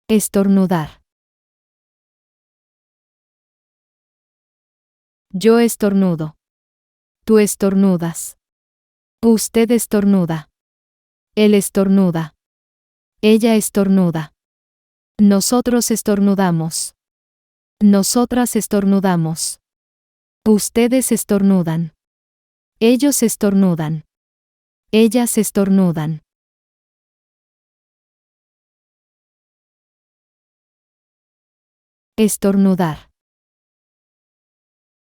Estornudar. Yo estornudo. Tú estornudas. Usted estornuda. Él estornuda. Ella estornuda. Nosotros estornudamos. Nosotras estornudamos. Ustedes estornudan. Ellos estornudan. Ellas estornudan. Estornudar.